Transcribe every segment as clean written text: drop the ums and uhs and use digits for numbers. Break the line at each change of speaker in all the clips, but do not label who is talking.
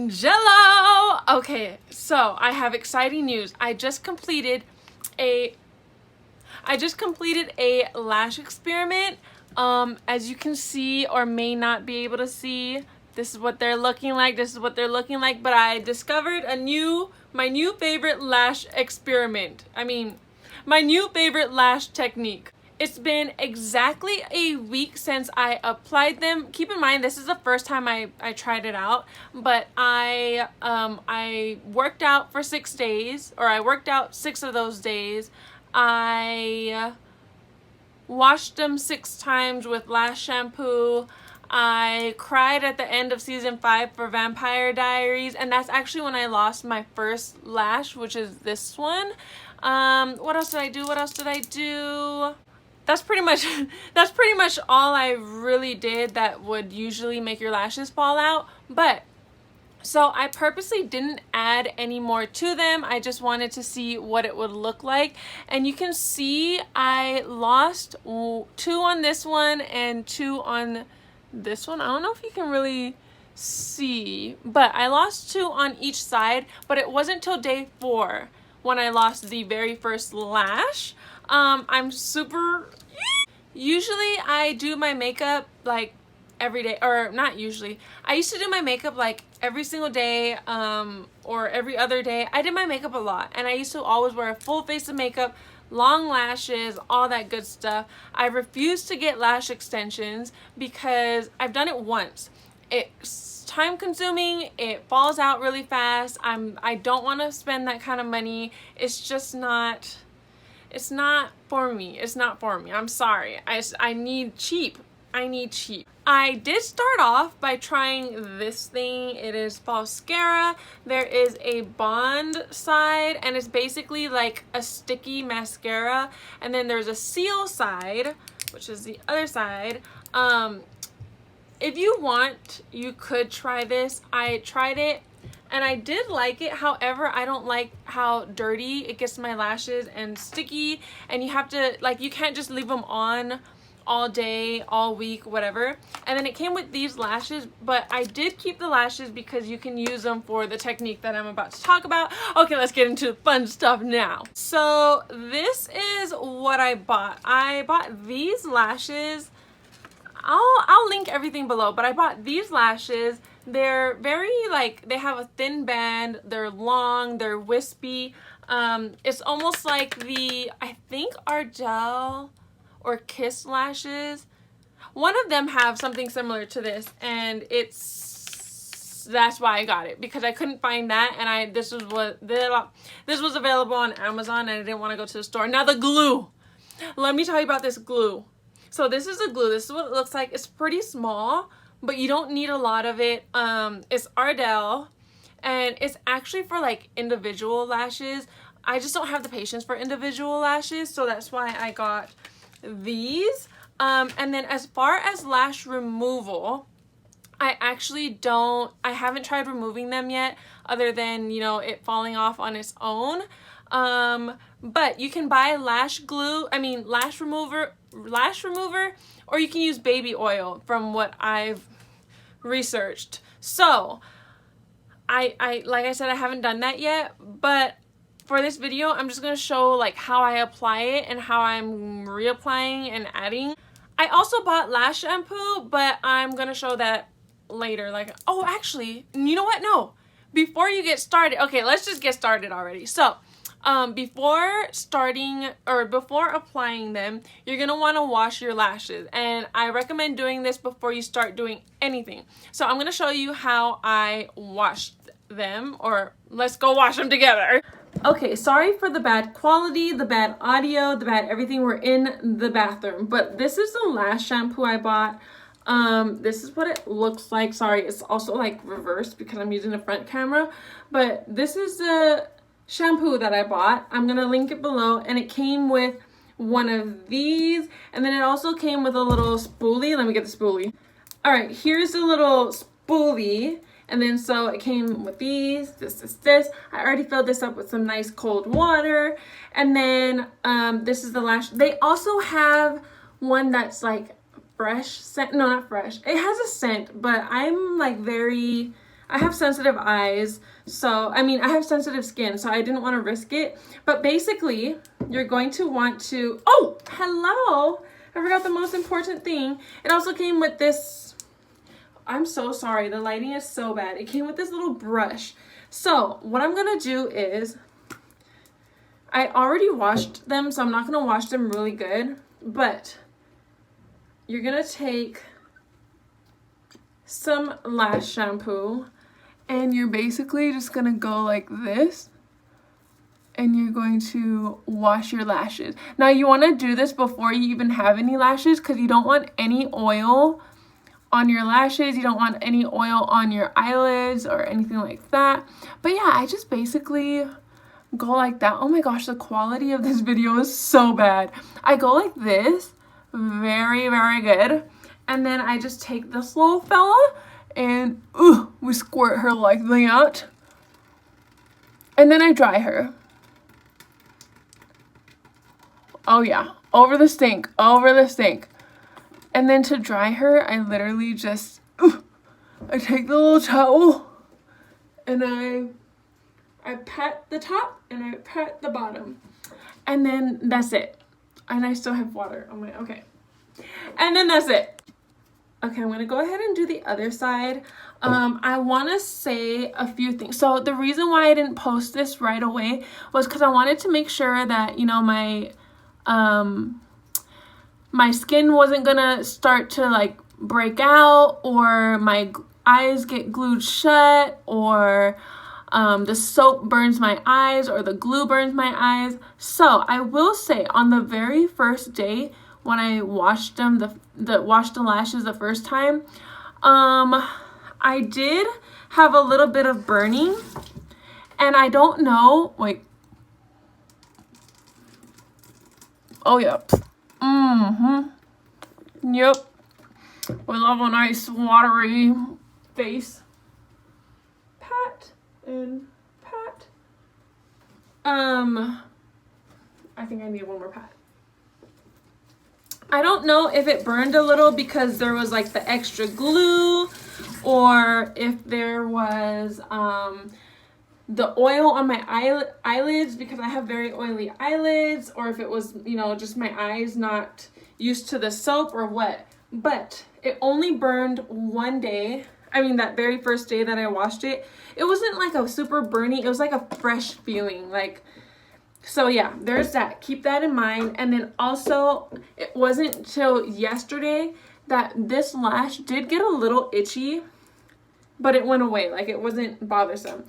Jello! Okay, so I have exciting news. I just completed a lash experiment. As you can see or may not be able to see, this is what they're looking like. But I discovered my new favorite lash experiment. My new favorite lash technique. It's been exactly a week since I applied them. Keep in mind, this is the first time I tried it out, but I worked out for 6 days, or I worked out 6 of those days. I washed them 6 times with Lash shampoo. I cried at the end of season 5 for Vampire Diaries, and that's actually when I lost my first lash, which is this one. What else did I do? That's pretty much all I really did that would usually make your lashes fall out. But so I purposely didn't add any more to them. I just wanted to see what it would look like. And you can see I lost 2 on this one and 2 on this one. I don't know if you can really see, but I lost 2 on each side, but it wasn't till day 4 when I lost the very first lash. Usually I do my makeup like every day, or not usually. I used to do my makeup like every single day, or every other day. I did my makeup a lot, and I used to always wear a full face of makeup, long lashes, all that good stuff. I refuse to get lash extensions because I've done it once. It's time consuming, it falls out really fast. I don't want to spend that kind of money. It's not for me. I'm sorry. I need cheap. I did start off by trying this thing. It is Falscara. There is a bond side, and it's basically like a sticky mascara. And then there's a seal side, which is the other side. If you want, you could try this. I tried it and I did like it. However, I don't like how dirty it gets my lashes and sticky, and you have to, like, you can't just leave them on all day, all week, whatever. And then it came with these lashes, but I did keep the lashes because you can use them for the technique that I'm about to talk about. Okay, let's get into the fun stuff now. So this is what I bought. I bought these lashes. I'll link everything below, but I bought these lashes. They're very, like, they have a thin band, they're long, they're wispy. It's almost like I think Ardell or Kiss lashes. One of them have something similar to this, and that's why I got it, because I couldn't find that, and this was available on Amazon, and I didn't want to go to the store. Now the glue. Let me tell you about this glue. So this is a glue. This is what it looks like. It's pretty small, but you don't need a lot of it. It's Ardell, and it's actually for like individual lashes. I just don't have the patience for individual lashes, so that's why I got these. And then as far as lash removal, I haven't tried removing them yet, other than, you know, it falling off on its own. But you can buy lash remover, or you can use baby oil from what I've researched. So like I said, I haven't done that yet, but for this video, I'm just going to show like how I apply it and how I'm reapplying and adding. I also bought lash shampoo, but I'm going to show that later. Like, oh, actually, you know what? No, before you get started, okay, let's just get started already. So before applying them, you're going to want to wash your lashes, and I recommend doing this before you start doing anything. So I'm going to show you how I washed them, or let's go wash them together. Okay, sorry for the bad quality, the bad audio, the bad everything. We're in the bathroom, but this is the lash shampoo I bought. This is what it looks like. Sorry, it's also like reversed because I'm using the front camera, but this is the shampoo that I bought. I'm gonna link it below, and it came with one of these, and then it also came with a little spoolie. Let me get the spoolie. All right, here's a little spoolie. And then so it came with these, this. I already filled this up with some nice cold water. And then this is the lash. They also have one that's like fresh scent. No, not fresh. It has a scent, but I'm like very, I have sensitive eyes, so I mean I have sensitive skin, so I didn't want to risk it. But basically you're going to want to, oh hello, I forgot the most important thing. It also came with this, I'm so sorry, the lighting is so bad. It came with this little brush. So what I'm gonna do is, I already washed them, so I'm not gonna wash them really good, but you're gonna take some lash shampoo and you're basically just gonna go like this and you're going to wash your lashes. Now you want to do this before you even have any lashes, because you don't want any oil on your lashes, you don't want any oil on your eyelids or anything like that. But yeah, I just basically go like that. Oh my gosh, the quality of this video is so bad. I go like this, very, very good. And then I just take this little fella and we squirt her like that. And then I dry her. Oh yeah, over the sink, over the sink. And then to dry her, I literally just, I take the little towel and I pat the top and I pat the bottom. And then that's it. And I still have water on my, okay. And then that's it. Okay, I'm gonna go ahead and do the other side. I wanna say a few things. So the reason why I didn't post this right away was because I wanted to make sure that, you know, my skin wasn't gonna start to like break out, or my eyes get glued shut, or the soap burns my eyes, or the glue burns my eyes. So I will say, on the very first day when I washed them, washed the lashes the first time, I did have a little bit of burning, and I don't know, wait. Oh yeah. Yep. We love a nice watery face. Pat and pat. I think I need one more pat. I don't know if it burned a little because there was like the extra glue, or if there was the oil on my eyelids because I have very oily eyelids, or if it was, you know, just my eyes not used to the soap or what. But it only burned one day. I mean, that very first day that I washed it, it wasn't like a super burny, it was like a fresh feeling, like. So yeah, there's that. Keep that in mind. And then also, it wasn't till yesterday that this lash did get a little itchy, but it went away. Like, it wasn't bothersome.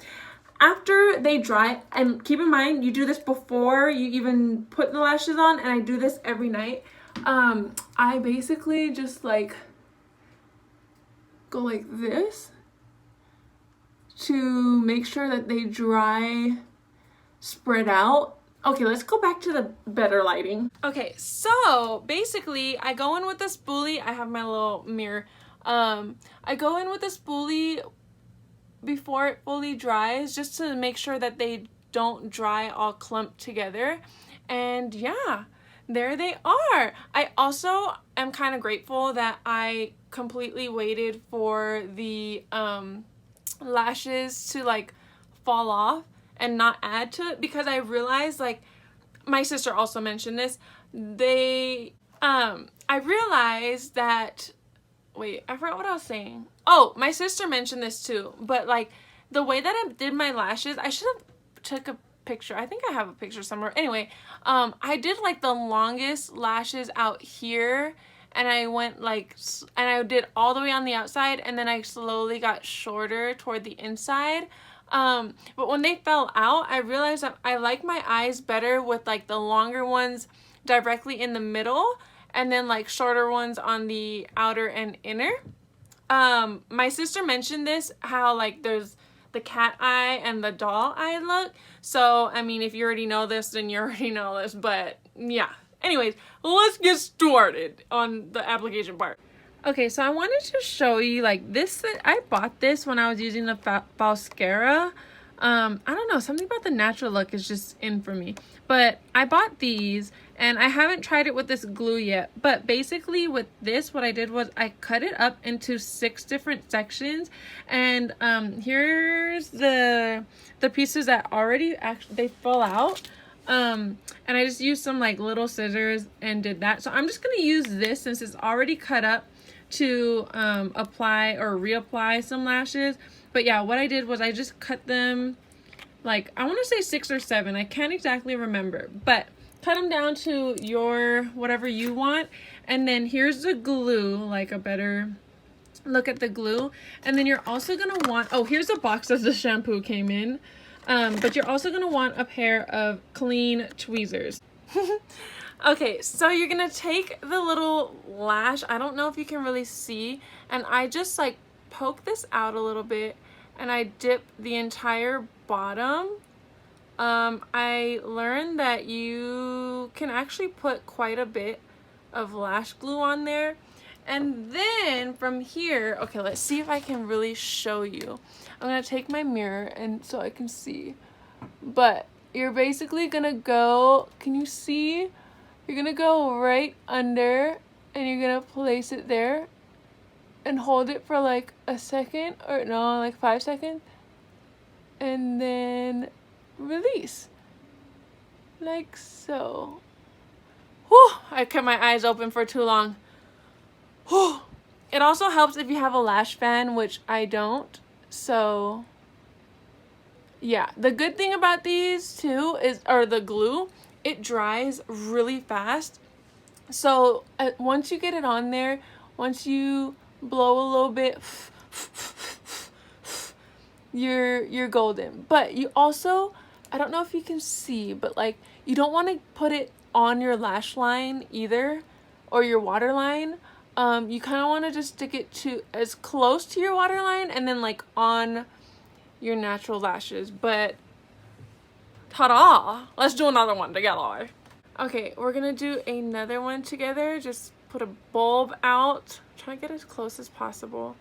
After they dry, and keep in mind, you do this before you even put the lashes on, and I do this every night. I basically just like go like this to make sure that they dry, spread out. Okay, let's go back to the better lighting. Okay, so basically I go in with the spoolie. I have my little mirror. I go in with the spoolie before it fully dries, just to make sure that they don't dry all clumped together. And yeah, there they are. I also am kind of grateful that I completely waited for the lashes to like fall off and not add to it, because I realized, like, my sister also mentioned this, I realized that, wait, I forgot what I was saying. Oh, my sister mentioned this too, but like the way that I did my lashes, I should have took a picture. I think I have a picture somewhere. Anyway, I did like the longest lashes out here, and I went like, and I did all the way on the outside, and then I slowly got shorter toward the inside. But when they fell out, I realized that I like my eyes better with like the longer ones directly in the middle, and then like shorter ones on the outer and inner. My sister mentioned this, how like there's the cat eye and the doll eye look. So, I mean, if you already know this, then you already know this, but yeah. Anyways, let's get started on the application part. Okay, so I wanted to show you like this. I bought this when I was using the mascara. I don't know, something about the natural look is just in for me. But I bought these and I haven't tried it with this glue yet. But basically with this, what I did was I cut it up into 6 different sections. And here's the pieces that already actually they fall out. And I just used some like little scissors and did that. So I'm just gonna use this since it's already cut up to apply or reapply some lashes. But yeah, what I did was I just cut them like, I want to say 6 or 7. I can't exactly remember, but cut them down to your whatever you want. And then here's the glue, like a better look at the glue. And then you're also gonna want, oh, here's the box that the shampoo came in. But you're also gonna want a pair of clean tweezers. Okay, so you're gonna take the little lash, I don't know if you can really see, and I just like poke this out a little bit and I dip the entire bottom. I learned that you can actually put quite a bit of lash glue on there. And then from here, okay, let's see if I can really show you. I'm gonna take my mirror and so I can see. But you're basically gonna go, can you see? You're gonna go right under and you're gonna place it there and hold it for like a second, or no, like 5 seconds. And then release. Like so. Whew, I kept my eyes open for too long. Whew. It also helps if you have a lash fan, which I don't. So yeah, the good thing about these too is, or the glue, it dries really fast. So once you get it on there, once you blow a little bit, you're golden. But you also, I don't know if you can see, but like you don't want to put it on your lash line either, or your waterline. You kind of want to just stick it to as close to your waterline and then like on your natural lashes. But ta-da! Let's do another one together. Okay, we're gonna do another one together. Just put a bulb out. Try to get as close as possible.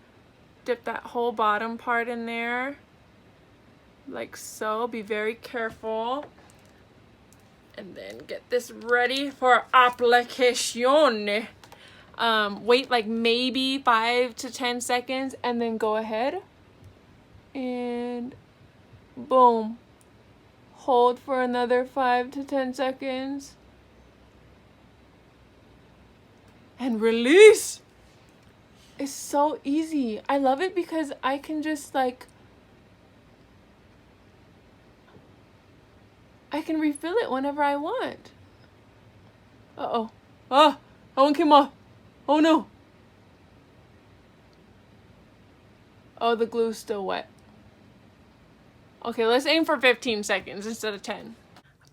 Dip that whole bottom part in there. Like so. Be very careful. And then get this ready for application. Wait like maybe 5 to 10 seconds and then go ahead and boom. Hold for another 5 to 10 seconds and release. It's so easy. I love it because I can just like, I can refill it whenever I want. Uh-oh. Ah, that one came off. Oh no. Oh, the glue's still wet. Okay, let's aim for 15 seconds instead of 10.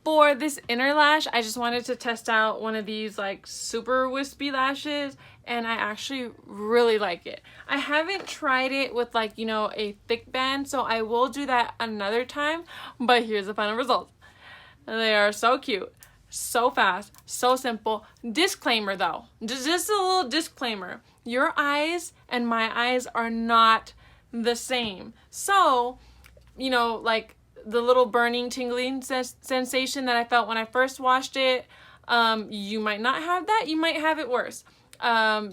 For this inner lash, I just wanted to test out one of these like super wispy lashes, and I actually really like it. I haven't tried it with like, you know, a thick band, so I will do that another time, but here's the final result. They are so cute, so fast, so simple. Disclaimer though, just a little disclaimer. Your eyes and my eyes are not the same. So, you know, like the little burning, tingling sensation that I felt when I first washed it, you might not have that. You might have it worse.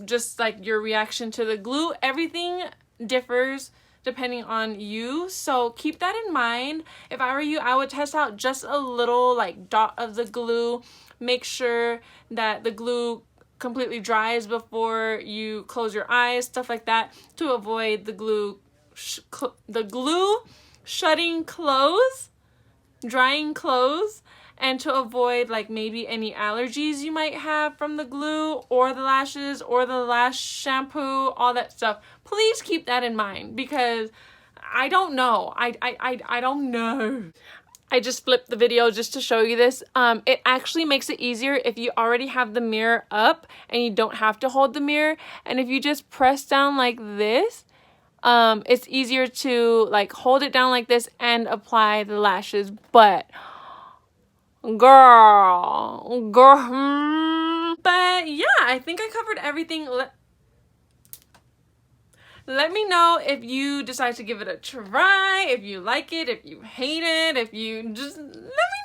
Just like your reaction to the glue, everything differs depending on you. So keep that in mind. If I were you, I would test out just a little like dot of the glue. Make sure that the glue completely dries before you close your eyes, stuff like that, to avoid the glue shutting close, drying close, and to avoid like maybe any allergies you might have from the glue or the lashes or the lash shampoo, all that stuff. Please keep that in mind because I don't know. I don't know. I just flipped the video just to show you this. It actually makes it easier if you already have the mirror up and you don't have to hold the mirror. And if you just press down like this, it's easier to like hold it down like this and apply the lashes. But girl, but yeah, I think I covered everything. Let me know if you decide to give it a try, if you like it, if you hate it, if you just let me